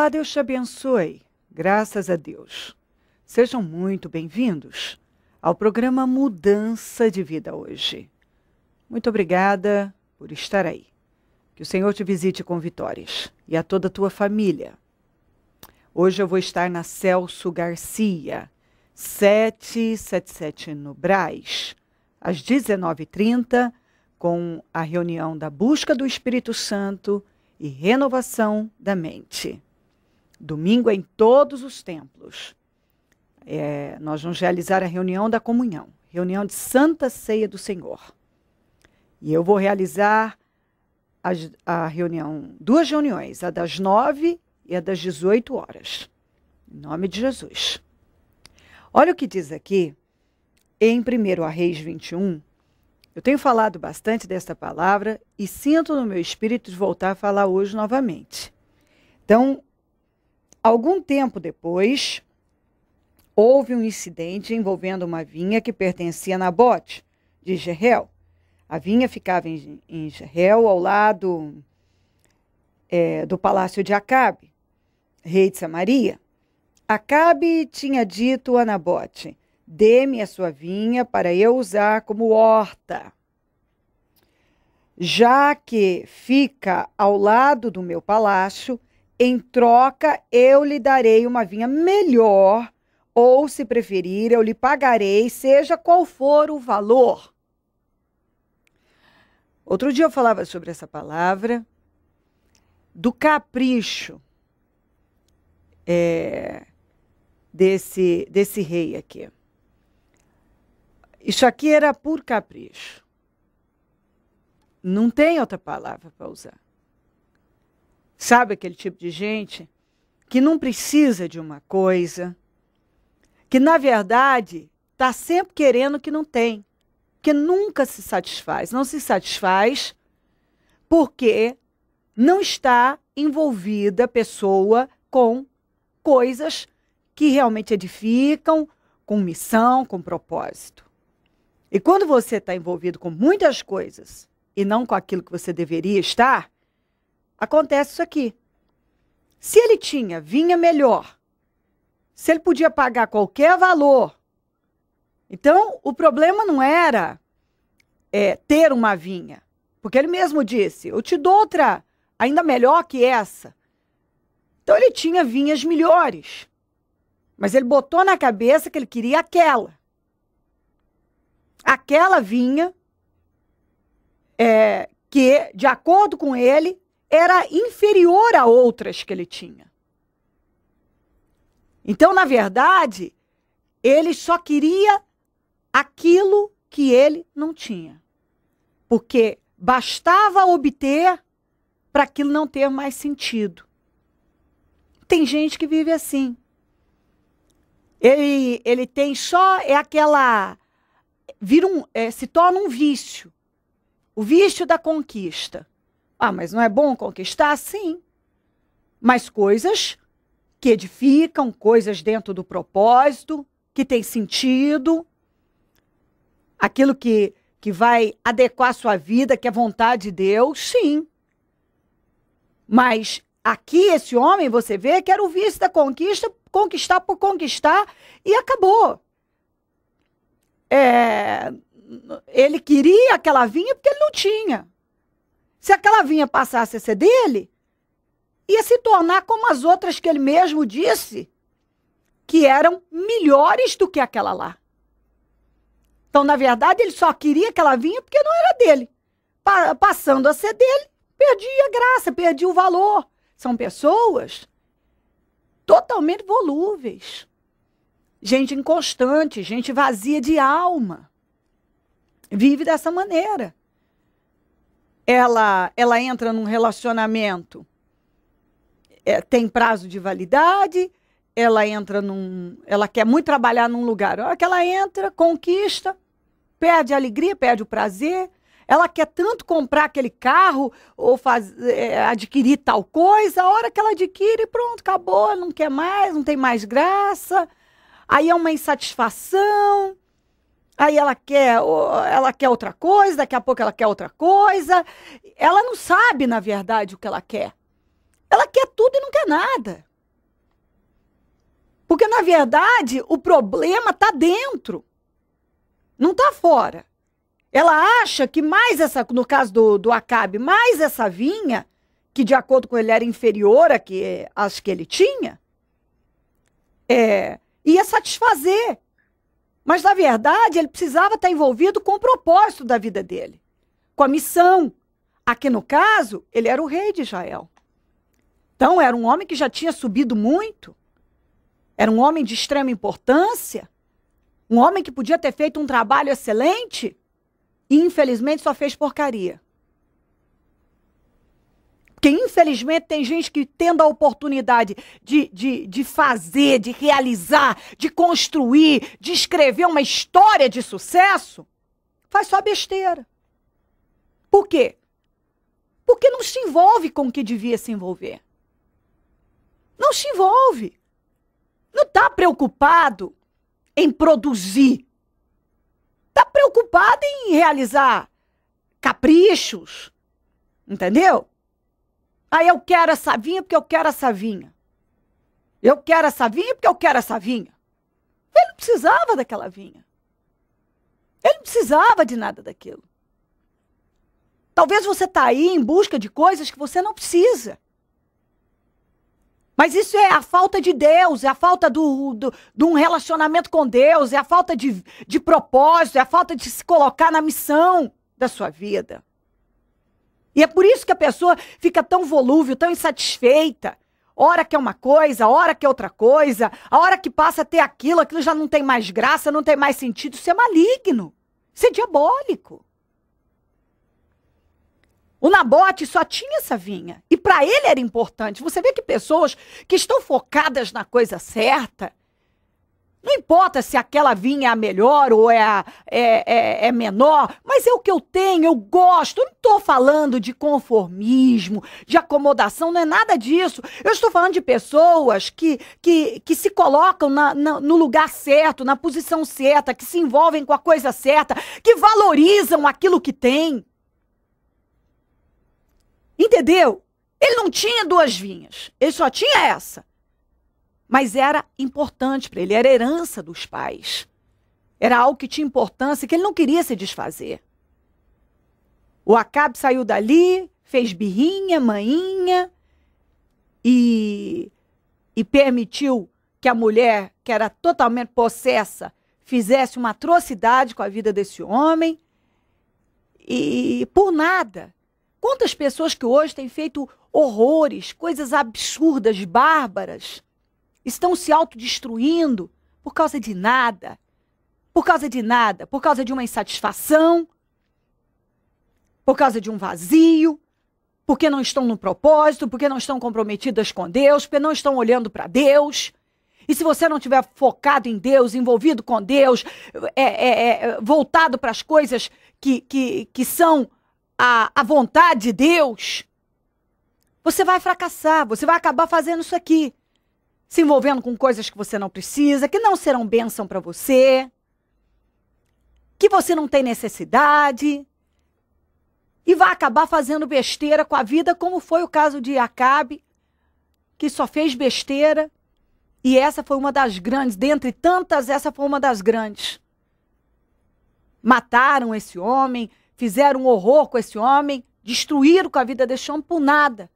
Olá, Deus te abençoe. Graças a Deus. Sejam muito bem-vindos ao programa Mudança de Vida hoje. Muito obrigada por estar aí. Que o Senhor te visite com vitórias e a toda a tua família. Hoje eu vou estar na Celso Garcia, 777 no Brás, às 19h30, com a reunião da busca do Espírito Santo e renovação da mente. Domingo em todos os templos. Nós vamos realizar a reunião da comunhão, reunião de Santa Ceia do Senhor. E eu vou realizar a reunião, duas reuniões, a das 9 e a das 18 horas. Em nome de Jesus. Olha o que diz aqui, em 1 Reis 21, eu tenho falado bastante desta palavra e sinto no meu espírito de voltar a falar hoje novamente. Então, algum tempo depois, houve um incidente envolvendo uma vinha que pertencia a Nabote, de Jezreel. A vinha ficava em Jezreel, ao lado do palácio de Acabe, rei de Samaria. Acabe tinha dito a Nabote: dê-me a sua vinha para eu usar como horta. Já que fica ao lado do meu palácio, em troca eu lhe darei uma vinha melhor, ou, se preferir, eu lhe pagarei, seja qual for o valor. Outro dia eu falava sobre essa palavra, do capricho desse rei aqui. Isso aqui era por capricho. Não tem outra palavra para usar. Sabe aquele tipo de gente que não precisa de uma coisa, que na verdade está sempre querendo o que não tem, que nunca se satisfaz. Não se satisfaz porque não está envolvida a pessoa com coisas que realmente edificam, com missão, com propósito. E quando você está envolvido com muitas coisas e não com aquilo que você deveria estar, acontece isso aqui. Se ele tinha vinha melhor, se ele podia pagar qualquer valor, então o problema não era ter uma vinha, porque ele mesmo disse: eu te dou outra ainda melhor que essa. Então ele tinha vinhas melhores, mas ele botou na cabeça que ele queria aquela. Aquela vinha que, de acordo com ele, era inferior a outras que ele tinha. Então, na verdade, ele só queria aquilo que ele não tinha. Porque bastava obter para aquilo não ter mais sentido. Tem gente que vive assim. Ele tem só se torna um vício. O vício da conquista. Ah, mas não é bom conquistar? Sim. Mas coisas que edificam, coisas dentro do propósito, que tem sentido, aquilo que vai adequar a sua vida, que é vontade de Deus, sim. Mas aqui esse homem, você vê que era o vício da conquista, conquistar por conquistar, e acabou. Ele queria aquela vinha porque ele não tinha. Se aquela vinha passasse a ser dele, ia se tornar como as outras que ele mesmo disse, que eram melhores do que aquela lá. Então, na verdade, ele só queria aquela vinha porque não era dele. Passando a ser dele, perdia a graça, perdia o valor. São pessoas totalmente volúveis. Gente inconstante, gente vazia de alma. Vive dessa maneira. Ela entra num relacionamento, tem prazo de validade, ela quer muito trabalhar num lugar. A hora que ela entra, conquista, perde a alegria, perde o prazer. Ela quer tanto comprar aquele carro ou adquirir tal coisa. A hora que ela adquire, pronto, acabou, não quer mais, não tem mais graça. Aí é uma insatisfação. Aí ela quer outra coisa, daqui a pouco ela quer outra coisa. Ela não sabe, na verdade, o que ela quer. Ela quer tudo e não quer nada. Porque, na verdade, o problema está dentro. Não está fora. Ela acha que mais essa, no caso do Acabe, mais essa vinha, que de acordo com ele era inferior às que ele tinha, ia satisfazer. Mas, na verdade, ele precisava estar envolvido com o propósito da vida dele, com a missão. Aqui, no caso, ele era o rei de Israel. Então, era um homem que já tinha subido muito, era um homem de extrema importância, um homem que podia ter feito um trabalho excelente e, infelizmente, só fez porcaria. Porque, infelizmente, tem gente que, tendo a oportunidade de fazer, de realizar, de construir, de escrever uma história de sucesso, faz só besteira. Por quê? Porque não se envolve com o que devia se envolver. Não se envolve. Não está preocupado em produzir. Está preocupado em realizar caprichos. Entendeu? Aí eu quero essa vinha porque eu quero essa vinha. Eu quero essa vinha porque eu quero essa vinha. Ele não precisava daquela vinha. Ele não precisava de nada daquilo. Talvez você está aí em busca de coisas que você não precisa. Mas isso é a falta de Deus, é a falta de um relacionamento com Deus, é a falta de propósito, é a falta de se colocar na missão da sua vida. E é por isso que a pessoa fica tão volúvel, tão insatisfeita. Hora que é uma coisa, hora que é outra coisa, a hora que passa a ter aquilo já não tem mais graça, não tem mais sentido. Isso é maligno, isso é diabólico. O Nabote só tinha essa vinha. E para ele era importante. Você vê que pessoas que estão focadas na coisa certa, não importa se aquela vinha é a melhor ou é menor, mas é o que eu tenho, eu gosto. Eu não estou falando de conformismo, de acomodação, não é nada disso. Eu estou falando de pessoas que se colocam no lugar certo, na posição certa, que se envolvem com a coisa certa, que valorizam aquilo que têm. Entendeu? Ele não tinha duas vinhas, ele só tinha essa. Mas era importante para ele, era herança dos pais. Era algo que tinha importância, que ele não queria se desfazer. O Acabe saiu dali, fez birrinha, maninha, e permitiu que a mulher, que era totalmente possessa, fizesse uma atrocidade com a vida desse homem. E por nada. Quantas pessoas que hoje têm feito horrores, coisas absurdas, bárbaras, estão se autodestruindo por causa de nada, por causa de uma insatisfação, por causa de um vazio, porque não estão no propósito, porque não estão comprometidas com Deus, porque não estão olhando para Deus. E se você não estiver focado em Deus, envolvido com Deus, voltado para as coisas que são a vontade de Deus, você vai fracassar, você vai acabar fazendo isso aqui. Se envolvendo com coisas que você não precisa, que não serão bênção para você, que você não tem necessidade, e vai acabar fazendo besteira com a vida, como foi o caso de Acabe, que só fez besteira, e essa foi uma das grandes, dentre tantas, essa foi uma das grandes. Mataram esse homem, fizeram um horror com esse homem, destruíram com a vida desse homem por nada.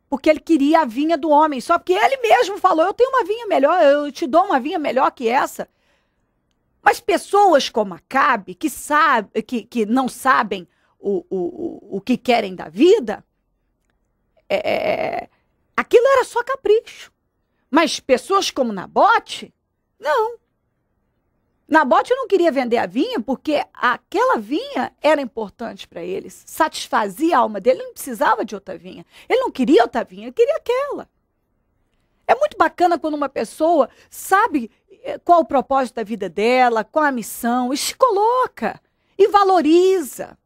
Porque ele queria a vinha do homem. Só porque ele mesmo falou, eu tenho uma vinha melhor, eu te dou uma vinha melhor que essa. Mas pessoas como Acabe, que não sabem o que querem da vida, aquilo era só capricho. Mas pessoas como Nabote, não. Nabote não queria vender a vinha porque aquela vinha era importante para eles, satisfazia a alma dele, ele não precisava de outra vinha. Ele não queria outra vinha, ele queria aquela. É muito bacana quando uma pessoa sabe qual o propósito da vida dela, qual a missão, e se coloca, e valoriza,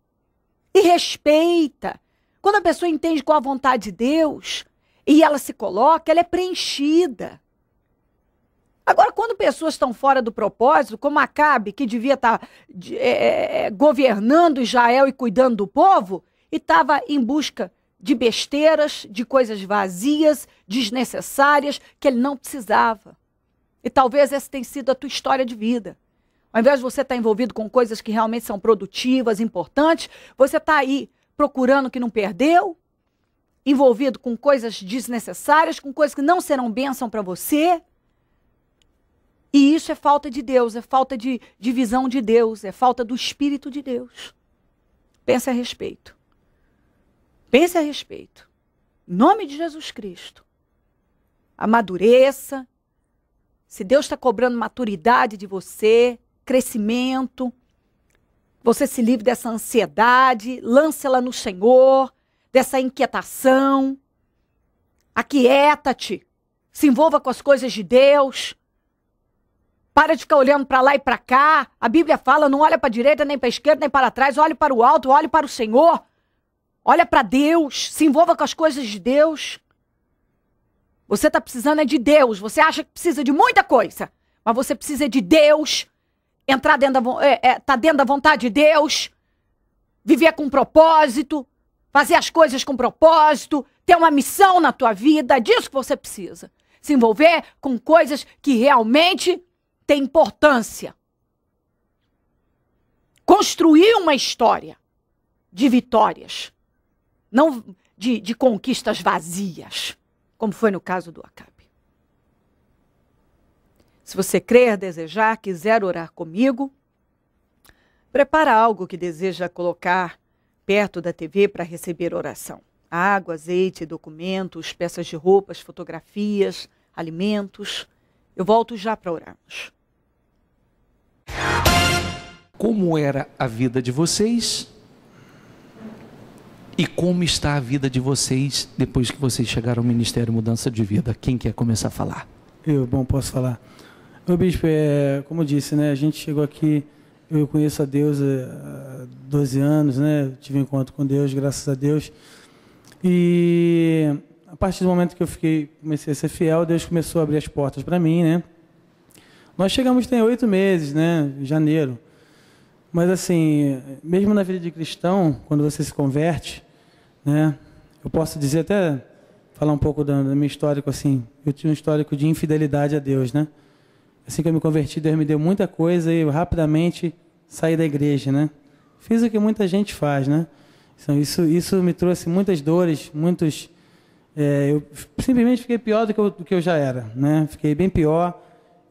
e respeita. Quando a pessoa entende qual a vontade de Deus, e ela se coloca, ela é preenchida. Agora, quando pessoas estão fora do propósito, como Acabe, que devia estar governando Israel e cuidando do povo, e estava em busca de besteiras, de coisas vazias, desnecessárias, que ele não precisava. E talvez essa tenha sido a tua história de vida. Ao invés de você estar envolvido com coisas que realmente são produtivas, importantes, você está aí procurando o que não perdeu, envolvido com coisas desnecessárias, com coisas que não serão bênção para você. E isso é falta de Deus, é falta de visão de Deus, é falta do Espírito de Deus. Pense a respeito. Pense a respeito. Em nome de Jesus Cristo. Amadureça. Se Deus está cobrando maturidade de você, crescimento, você se livre dessa ansiedade, lance-la no Senhor, dessa inquietação. Aquieta-te. Se envolva com as coisas de Deus. Para de ficar olhando para lá e para cá. A Bíblia fala, não olha para a direita, nem para a esquerda, nem para trás. Olhe para o alto, olhe para o Senhor. Olha para Deus. Se envolva com as coisas de Deus. Você está precisando é de Deus. Você acha que precisa de muita coisa. Mas você precisa de Deus. Entrar dentro tá dentro da vontade de Deus. Viver com propósito. Fazer as coisas com propósito. Ter uma missão na tua vida. É disso que você precisa. Se envolver com coisas que realmente têm importância. Construir uma história de vitórias. Não de conquistas vazias. Como foi no caso do Acabe. Se você crer, desejar, quiser orar comigo, prepara algo que deseja colocar perto da TV para receber oração. Água, azeite, documentos, peças de roupas, fotografias, alimentos. Eu volto já para orarmos. Como era a vida de vocês? E como está a vida de vocês depois que vocês chegaram ao Ministério Mudança de Vida? Quem quer começar a falar? Posso falar. Ô bispo, como eu disse, né, a gente chegou aqui, eu conheço a Deus há 12 anos, né, tive um encontro com Deus, graças a Deus. E a partir do momento que eu comecei a ser fiel, Deus começou a abrir as portas para mim, né. Nós chegamos tem 8 meses, né, em janeiro. Mas assim, mesmo na vida de cristão, quando você se converte, né, eu posso dizer até, falar um pouco da minha histórico, assim, eu tinha um histórico de infidelidade a Deus, né. Assim que eu me converti, Deus me deu muita coisa e eu rapidamente saí da igreja, né. Fiz o que muita gente faz, né. Então, isso me trouxe muitas dores, eu simplesmente fiquei pior do que eu já era, né. Fiquei bem pior.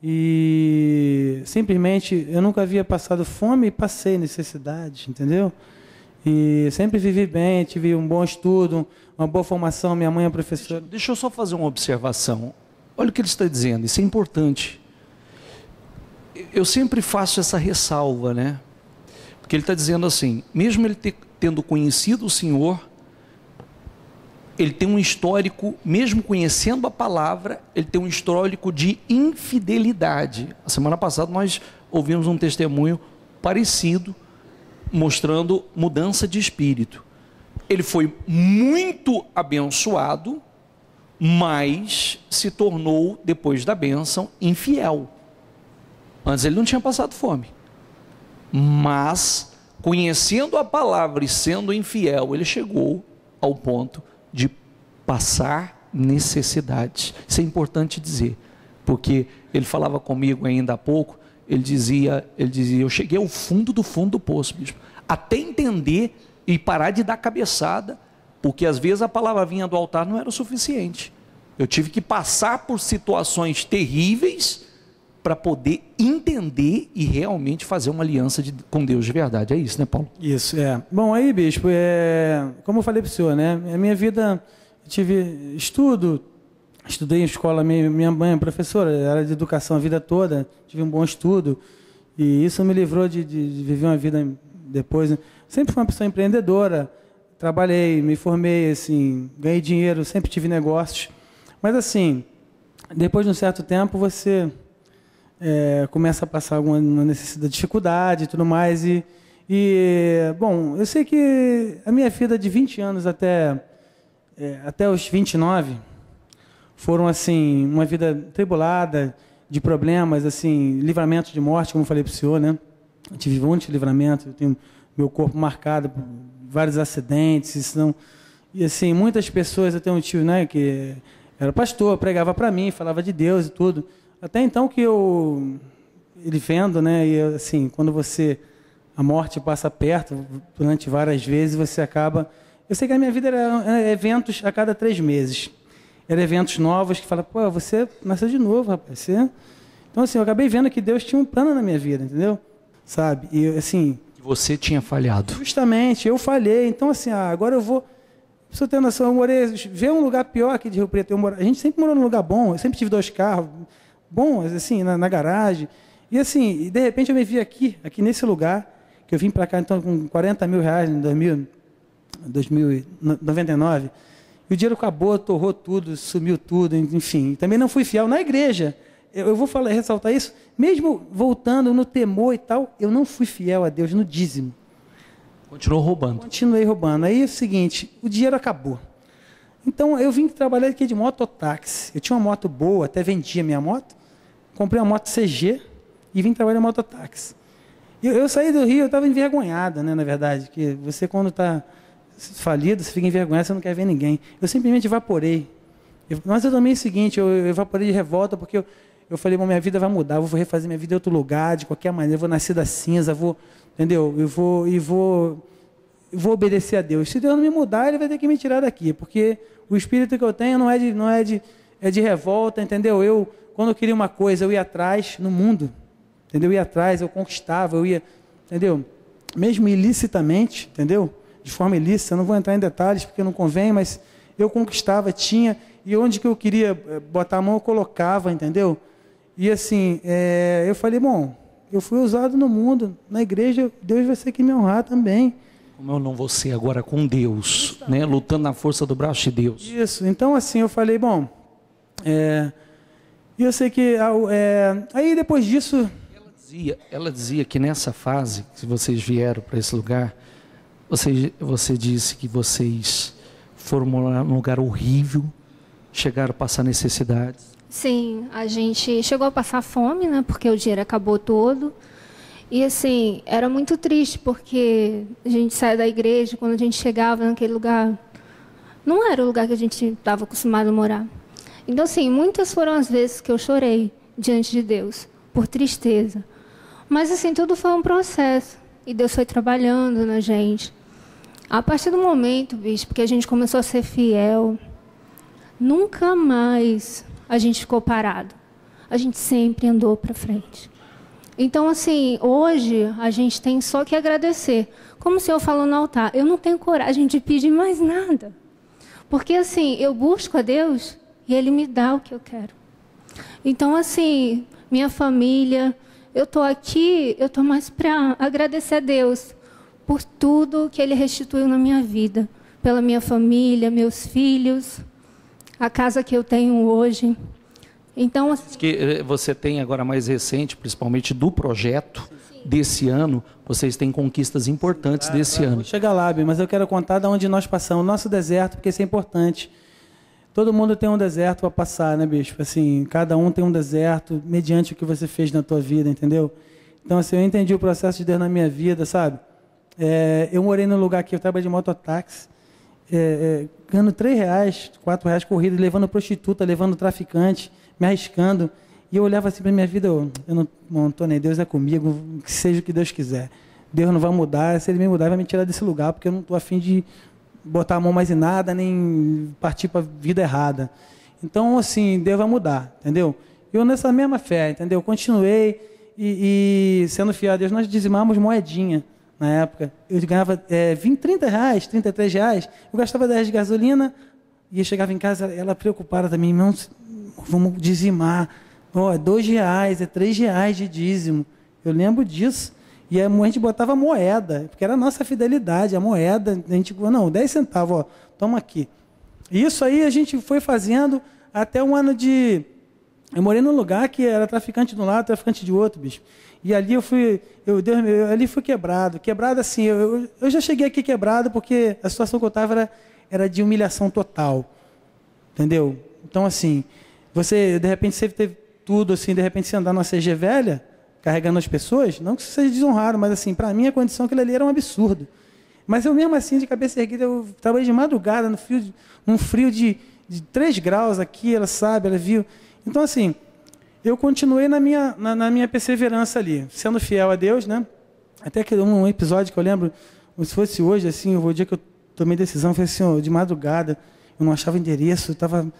E simplesmente eu nunca havia passado fome e passei necessidade, entendeu? E sempre vivi bem, tive um bom estudo, uma boa formação, minha mãe é professora. Deixa eu só fazer uma observação. Olha o que ele está dizendo, isso é importante. Eu sempre faço essa ressalva, né? Porque ele está dizendo assim, mesmo ele tendo conhecido o Senhor, ele tem um histórico, mesmo conhecendo a palavra, ele tem um histórico de infidelidade. A semana passada nós ouvimos um testemunho parecido, mostrando mudança de espírito. Ele foi muito abençoado, mas se tornou, depois da bênção, infiel. Antes ele não tinha passado fome. Mas, conhecendo a palavra e sendo infiel, ele chegou ao ponto de passar necessidades. Isso é importante dizer, porque ele falava comigo ainda há pouco, ele dizia, eu cheguei ao fundo do poço, bispo, até entender e parar de dar cabeçada, porque às vezes a palavra vinha do altar não era o suficiente. Eu tive que passar por situações terríveis para poder entender e realmente fazer uma aliança com Deus de verdade. É isso, né, Paulo? Isso, é. Bom, aí, bispo, como eu falei para o senhor, né? A minha vida, eu tive estudei em escola, minha mãe é professora, era de educação a vida toda, tive um bom estudo, e isso me livrou de viver uma vida depois. Né? Sempre fui uma pessoa empreendedora, trabalhei, me formei, assim, ganhei dinheiro, sempre tive negócios, mas assim, depois de um certo tempo, você começa a passar alguma necessidade, dificuldade e tudo mais. Bom, eu sei que a minha vida de 20 anos até os 29 foram, assim, uma vida tribulada, de problemas, assim, livramentos de morte, como eu falei para o senhor, né? Eu tive muitos livramentos, eu tenho meu corpo marcado por vários acidentes, e assim, muitas pessoas, eu tenho um tio, né, que era pastor, pregava para mim, falava de Deus e tudo. Até então que ele vendo, né, e assim, quando a morte passa perto, durante várias vezes, você acaba... Eu sei que a minha vida era eventos a cada 3 meses. Eram eventos novos que falam, pô, você nasceu de novo, rapaz. Então, assim, eu acabei vendo que Deus tinha um plano na minha vida, entendeu? Sabe? E, assim... Você tinha falhado. Justamente, eu falhei. Então, assim, agora eu vou... Pra você ter noção, eu morei... Vê um lugar pior aqui de Rio Preto. A gente sempre morou num lugar bom. Eu sempre tive 2 carros bons, assim, na garagem. E, assim, de repente eu me vi aqui nesse lugar, que eu vim para cá, então, com 40 mil reais em 2099. E o dinheiro acabou, torrou tudo, sumiu tudo, enfim. Também não fui fiel na igreja. Eu vou ressaltar isso. Mesmo voltando no temor e tal, eu não fui fiel a Deus no dízimo. Continuou roubando. Continuei roubando. Aí é o seguinte, o dinheiro acabou. Então eu vim trabalhar aqui de mototáxi. Eu tinha uma moto boa, até vendia minha moto. Comprei uma moto CG e vim trabalhar em mototáxi. Eu saí do Rio, eu estava envergonhada, né, na verdade. Que você, quando está falido, você fica envergonhado, você não quer ver ninguém. Eu simplesmente evaporei. Mas eu também é o seguinte, eu evaporei de revolta, porque eu falei, bom, minha vida vai mudar, eu vou refazer minha vida em outro lugar, de qualquer maneira, eu vou nascer da cinza, entendeu? Eu vou obedecer a Deus. Se Deus não me mudar, Ele vai ter que me tirar daqui, porque o espírito que eu tenho é de revolta, entendeu? Quando eu queria uma coisa, eu ia atrás no mundo, entendeu? Eu ia atrás, eu conquistava, eu ia, entendeu? Mesmo ilicitamente, entendeu? De forma ilícita, eu não vou entrar em detalhes, porque não convém, mas eu conquistava, tinha, e onde que eu queria botar a mão, eu colocava, entendeu? E assim, eu falei, bom, eu fui usado no mundo, na igreja, Deus vai ter que me honrar também. Como eu não vou ser agora com Deus, né? Lutando na força do braço de Deus. Isso, então assim, eu falei, bom, e eu sei que, aí depois disso... Ela dizia que nessa fase, que vocês vieram para esse lugar, você disse que vocês foram morar num lugar horrível, chegaram a passar necessidades. Sim, a gente chegou a passar fome, né? Porque o dinheiro acabou todo. E assim, era muito triste, porque a gente saía da igreja, quando a gente chegava naquele lugar, não era o lugar que a gente estava acostumado a morar. Então, assim, muitas foram as vezes que eu chorei diante de Deus, por tristeza. Mas, assim, tudo foi um processo. E Deus foi trabalhando na gente. A partir do momento, bispo, que a gente começou a ser fiel, nunca mais a gente ficou parado. A gente sempre andou para frente. Então, assim, hoje a gente tem só que agradecer. Como o senhor falou no altar, eu não tenho coragem de pedir mais nada. Porque, assim, eu busco a Deus e Ele me dá o que eu quero. Então, assim, minha família, eu estou aqui, eu estou mais para agradecer a Deus por tudo que Ele restituiu na minha vida. Pela minha família, meus filhos, a casa que eu tenho hoje. Então, que você tem agora mais recente, principalmente do projeto desse ano, vocês têm conquistas importantes desse ano. Vou chegar lá, mas eu quero contar de onde nós passamos, nosso deserto, porque isso é importante. Todo mundo tem um deserto para passar, né, bispo? Assim, cada um tem um deserto mediante o que você fez na tua vida, entendeu? Então, assim, eu entendi o processo de Deus na minha vida, sabe? Eu morei num lugar que eu trabalhei de mototáxi, ganhando R$3, R$4 corrida, levando prostituta, levando traficante, me arriscando. E eu olhava assim para minha vida, eu não estou nem, Deus é comigo, que seja o que Deus quiser. Deus não vai mudar, se Ele me mudar, Ele vai me tirar desse lugar, porque eu não estou afim de botar a mão mais em nada, nem partir para a vida errada. Então, assim, Deus vai mudar, entendeu? Eu nessa mesma fé, entendeu? Continuei e sendo fiel a Deus, nós dizimamos moedinha na época. Eu ganhava R$30, R$33, eu gastava 10 de gasolina e eu chegava em casa, ela preocupada também, irmão, vamos dizimar. R$2, R$3 de dízimo. Eu lembro disso. E a gente botava moeda, porque era a nossa fidelidade, a moeda, a gente, não, 10 centavos, toma aqui. E isso aí a gente foi fazendo até um ano de... Eu morei num lugar que era traficante de um lado, traficante de outro, bicho. E ali ali fui quebrado assim, eu já cheguei aqui quebrado, porque a situação que eu estava era de humilhação total, entendeu? Então, assim, você, de repente, você teve tudo, assim, de repente você andar numa CG velha, carregando as pessoas, não que isso seja desonrado, mas assim, para mim a condição que ele ali era um absurdo. Mas eu mesmo assim, de cabeça erguida, eu trabalhei de madrugada, num frio de 3 graus aqui, ela sabe, ela viu. Então assim, eu continuei na minha perseverança ali, sendo fiel a Deus, né? Até que um episódio que eu lembro, se fosse hoje, assim, o dia que eu tomei decisão, foi assim, de madrugada, eu não achava endereço, falei,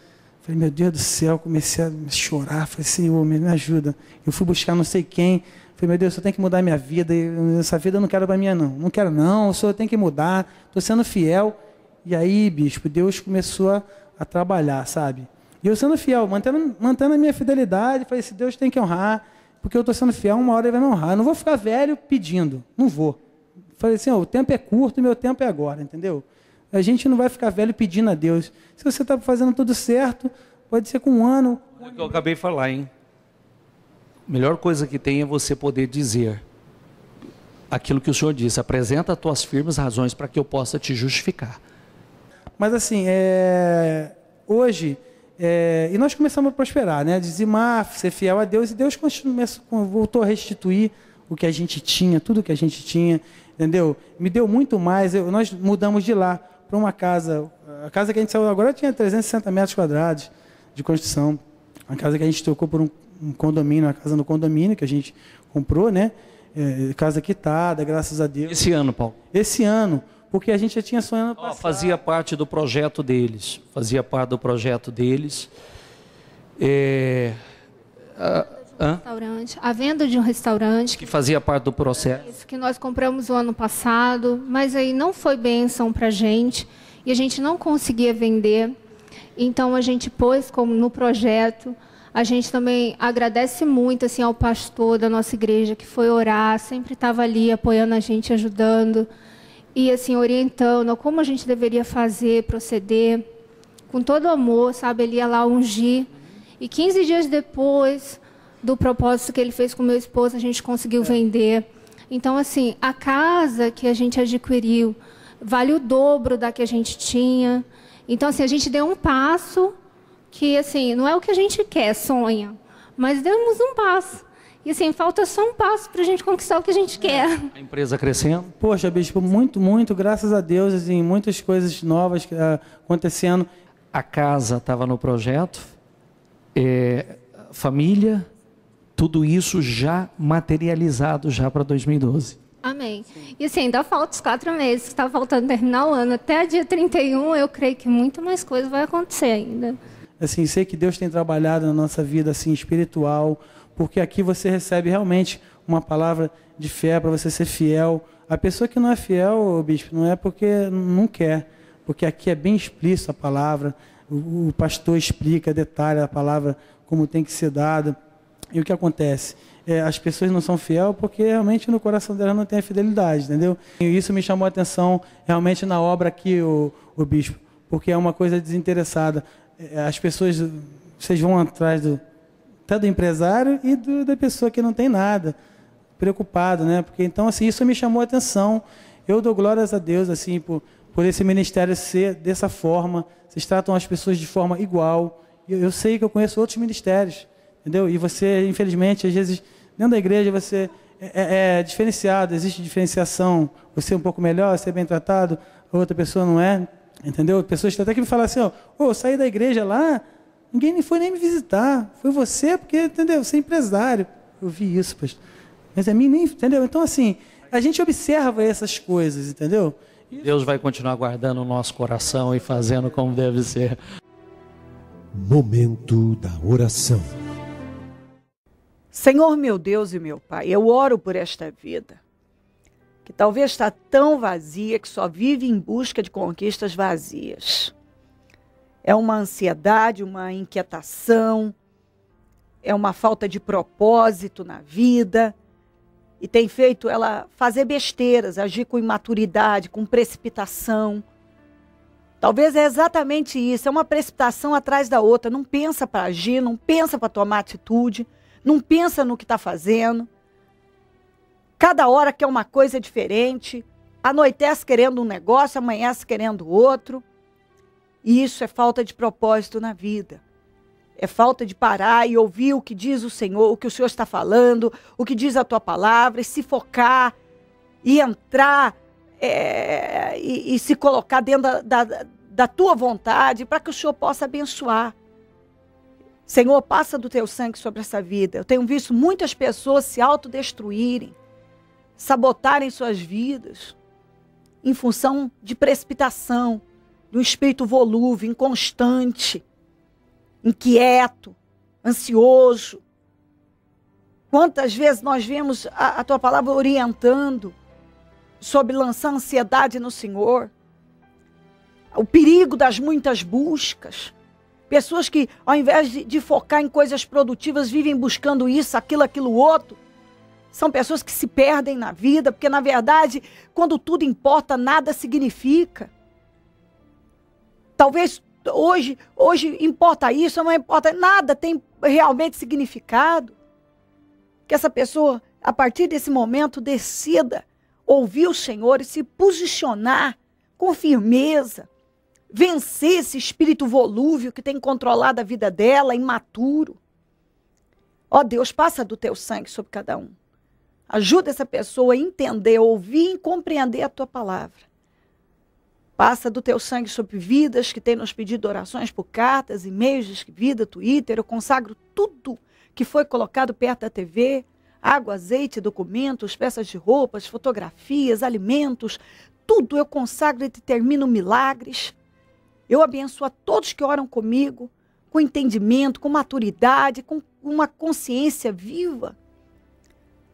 meu Deus do céu, comecei a chorar, falei, Senhor, me ajuda. Eu fui buscar não sei quem, falei, meu Deus, eu tenho que mudar minha vida, essa vida eu não quero para mim, não quero não, o Senhor tem que mudar, estou sendo fiel. E aí, bispo, Deus começou a trabalhar, sabe? E eu sendo fiel, mantendo a minha fidelidade, falei, se Deus tem que honrar, porque eu estou sendo fiel, uma hora Ele vai me honrar. Eu não vou ficar velho pedindo, não vou. Falei assim, o tempo é curto e meu tempo é agora, entendeu? A gente não vai ficar velho pedindo a Deus. Se você está fazendo tudo certo, pode ser com um ano. É o que eu acabei de falar, hein? A melhor coisa que tem é você poder dizer aquilo que o Senhor disse, apresenta as tuas firmes razões para que eu possa te justificar. Mas assim, hoje, e nós começamos a prosperar, né? Dizimar, ser fiel a Deus, e Deus voltou a restituir o que a gente tinha, tudo o que a gente tinha, entendeu? Me deu muito mais, nós mudamos de lá para uma casa, a casa que a gente saiu agora tinha 360 metros quadrados de construção, a casa que a gente trocou por um condomínio, a casa no condomínio que a gente comprou, né? Casa quitada, graças a Deus. Esse ano, Paulo? Esse ano, porque a gente já tinha sonhando passado. Fazia parte do projeto deles. Restaurante, a venda de um restaurante. Que fazia parte do processo. Isso, que nós compramos o ano passado, mas aí não foi bênção para a gente, e a gente não conseguia vender. Então a gente pôs como no projeto. A gente também agradece muito assim, ao pastor da nossa igreja, que foi orar, sempre estava ali apoiando a gente, ajudando. E assim, orientando como a gente deveria fazer, proceder, com todo amor, sabe? Ele ia lá ungir. E 15 dias depois do propósito que ele fez com meu esposo, a gente conseguiu vender. Então, assim, a casa que a gente adquiriu vale o dobro da que a gente tinha. Então, assim, a gente deu um passo que, assim, não é o que a gente quer, sonha, mas demos um passo. E assim, falta só um passo para a gente conquistar o que a gente quer. A empresa crescendo? Poxa, bispo, muito, graças a Deus, assim, muitas coisas novas acontecendo. A casa estava no projeto, família, tudo isso já materializado já para 2012. Amém. E assim, ainda falta os 4 meses, está faltando terminar o ano. Até dia 31, eu creio que muito mais coisa vai acontecer ainda. Assim, sei que Deus tem trabalhado na nossa vida assim, espiritual, porque aqui você recebe realmente uma palavra de fé para você ser fiel. A pessoa que não é fiel, bispo, não é porque não quer, porque aqui é bem explícito a palavra, o pastor explica, detalha a palavra como tem que ser dada. E o que acontece? As pessoas não são fiéis porque realmente no coração delas não tem a fidelidade, entendeu? E isso me chamou a atenção realmente na obra aqui, o bispo, porque é uma coisa desinteressada. As pessoas, vocês vão atrás até do empresário e da pessoa que não tem nada, preocupado, né? Porque então assim, isso me chamou a atenção. Eu dou glórias a Deus assim por esse ministério ser dessa forma. Vocês tratam as pessoas de forma igual. Eu sei que eu conheço outros ministérios, entendeu? E você, infelizmente, às vezes dentro da igreja você é diferenciado, existe diferenciação. Você é um pouco melhor, você é bem tratado, a outra pessoa não é, entendeu? Pessoas até que me falam assim, eu saí da igreja lá, ninguém nem foi nem me visitar, foi você, porque, entendeu? Você é empresário. Eu vi isso, pastor. Mas a mim nem, entendeu? Então, assim, a gente observa essas coisas, entendeu? Deus vai continuar guardando o nosso coração e fazendo como deve ser. Momento da oração. Senhor meu Deus e meu Pai, eu oro por esta vida, que talvez está tão vazia que só vive em busca de conquistas vazias. É uma ansiedade, uma inquietação, é uma falta de propósito na vida e tem feito ela fazer besteiras, agir com imaturidade, com precipitação. Talvez é exatamente isso, é uma precipitação atrás da outra, não pensa para agir, não pensa para tomar atitude, não pensa no que está fazendo. Cada hora quer uma coisa diferente, anoitece querendo um negócio, amanhece querendo outro. E isso é falta de propósito na vida. É falta de parar e ouvir o que diz o Senhor, o que o Senhor está falando, o que diz a tua palavra, e se focar, e entrar, e se colocar dentro da tua vontade, para que o Senhor possa abençoar. Senhor, passa do teu sangue sobre essa vida. Eu tenho visto muitas pessoas se autodestruírem, sabotarem suas vidas, em função de precipitação, de um espírito volúvel, inconstante, inquieto, ansioso. Quantas vezes nós vemos a tua palavra orientando sobre lançar ansiedade no Senhor, o perigo das muitas buscas. Pessoas que, ao invés de focar em coisas produtivas, vivem buscando isso, aquilo, outro. São pessoas que se perdem na vida, porque, na verdade, quando tudo importa, nada significa. Talvez hoje importa isso, não importa, nada tem realmente significado. Que essa pessoa, a partir desse momento, decida ouvir o Senhor e se posicionar com firmeza, vencer esse espírito volúvel que tem controlado a vida dela, imaturo. Ó Deus, passa do teu sangue sobre cada um. Ajuda essa pessoa a entender, ouvir e compreender a tua palavra. Passa do teu sangue sobre vidas que têm nos pedido orações por cartas, e-mails, Disque Vida, Twitter. Eu consagro tudo que foi colocado perto da TV, água, azeite, documentos, peças de roupas, fotografias, alimentos, tudo eu consagro e determino milagres. Eu abençoo a todos que oram comigo, com entendimento, com maturidade, com uma consciência viva,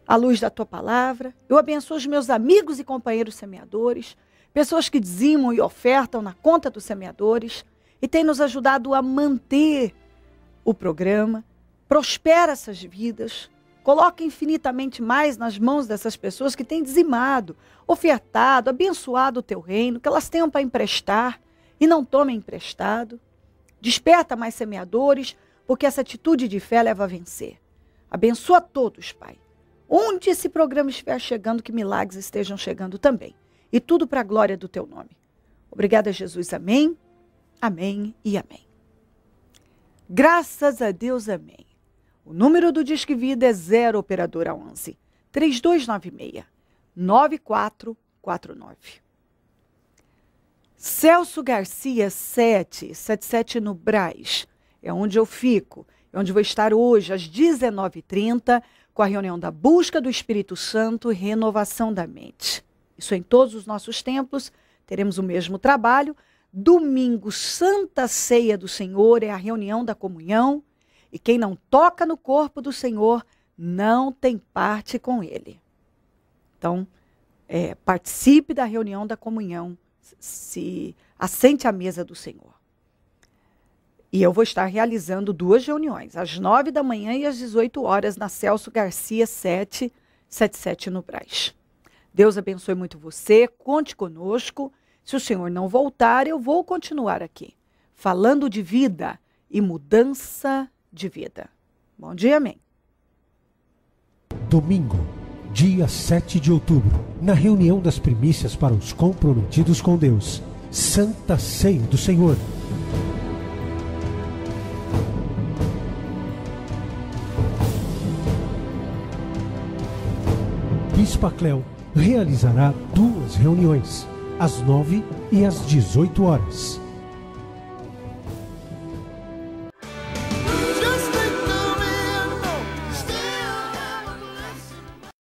à luz da tua palavra. Eu abençoo os meus amigos e companheiros semeadores, pessoas que dizimam e ofertam na conta dos semeadores e têm nos ajudado a manter o programa. Prospera essas vidas, coloca infinitamente mais nas mãos dessas pessoas que têm dizimado, ofertado, abençoado o teu reino, que elas tenham para emprestar e não tomem emprestado. Desperta mais semeadores, porque essa atitude de fé leva a vencer. Abençoa todos, Pai. Onde esse programa estiver chegando, que milagres estejam chegando também. E tudo para a glória do teu nome. Obrigada, Jesus. Amém, amém e amém. Graças a Deus, amém. O número do Disque Vida é 0 operadora 11 3296 9449. Celso Garcia 777 no Brás. É onde eu fico. É onde vou estar hoje às 19h30 com a reunião da busca do Espírito Santo e renovação da mente. Isso em todos os nossos templos. Teremos o mesmo trabalho. Domingo, Santa Ceia do Senhor, é a reunião da comunhão. E quem não toca no corpo do Senhor não tem parte com ele. Então, participe da reunião da comunhão. Se assente à mesa do Senhor. E eu vou estar realizando 2 reuniões, às 9 da manhã e às 18 horas, na Celso Garcia 777 no Brás. Deus abençoe muito você, conte conosco. Se o Senhor não voltar, eu vou continuar aqui, falando de vida e mudança de vida. Bom dia, amém. Domingo, dia 7 de outubro, na reunião das primícias para os comprometidos com Deus, Santa Ceia do Senhor. Bispa Cléo realizará 2 reuniões, às 9 e às 18 horas.